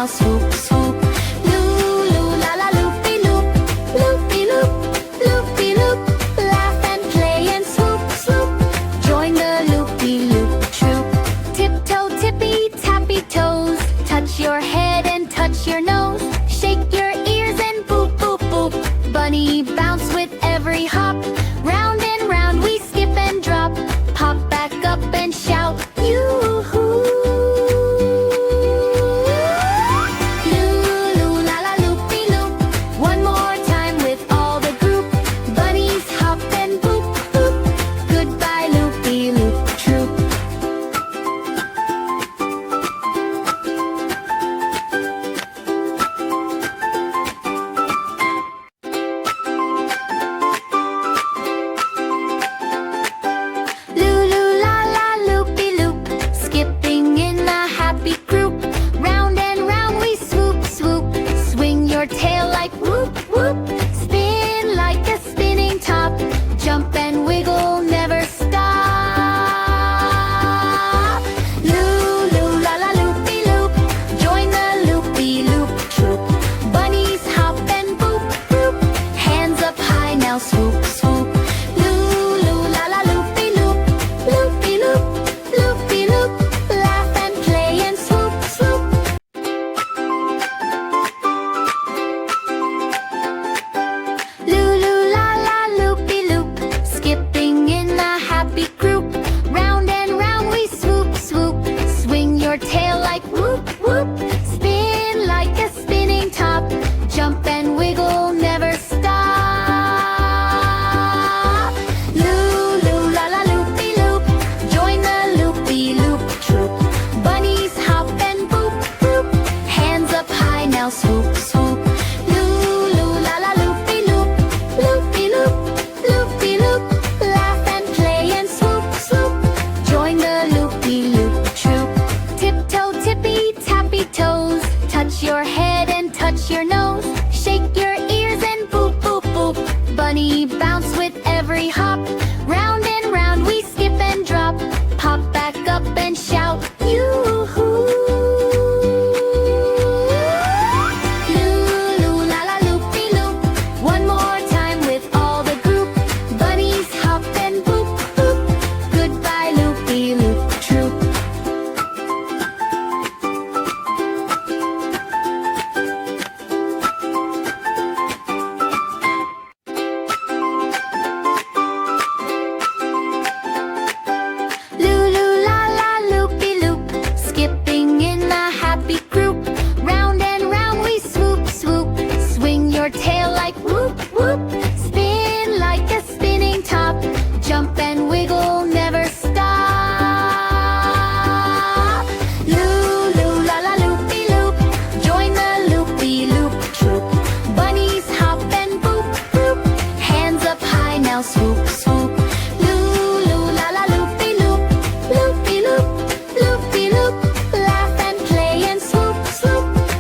now swoop, swoop. Loo, loo, la la loopy loop, loopy loop, loopy loop. Laugh and play and swoop, swoop. Join the loopy loop troop. Tiptoe, tippy, tappy toes. Touch your head and touch your nose. Shake your ears and boop, boop, boop. Bunny bounce with every hop. Round and round we skip and drop. Pop back up and shout, yoo-hoo. Loo-loo, la-la, loopy-loop. One more time with all the group. Bunnies hop and boop, boop. Goodbye, loopy-loop troop. Lulu la la loopy loop, skipping in a happy group. Round and round we swoop, swoop. Swing your tail like whoop, whoop. Spin like a spinning top. Jump and wiggle, never stop. Lulu la la loopy loop, join the loopy loop troop. Bunnies hop and boop, boop. Hands up high now, swoop, swoop. Lulu la la loopy loop, loopy loop, loopy loop. Laugh and play and swoop, swoop. Lulu la la loopy loop, skipping in a happy group. Round and round we swoop, swoop. Swing your tail like whoop, whoop. Spin like a spinning top. Jump and wiggle, never stop. Lulu la la loopy loop, join the loopy loop troop. Bunnies hop and boop, boop. Hands up high now, swoop, swoop. Lulu la la loopy loop, loopy loop, loopy loop. Laugh and play and swoop, swoop. Join the loopy loop troop. Tiptoe, tippy, tappy toes. Touch your head and touch your nose.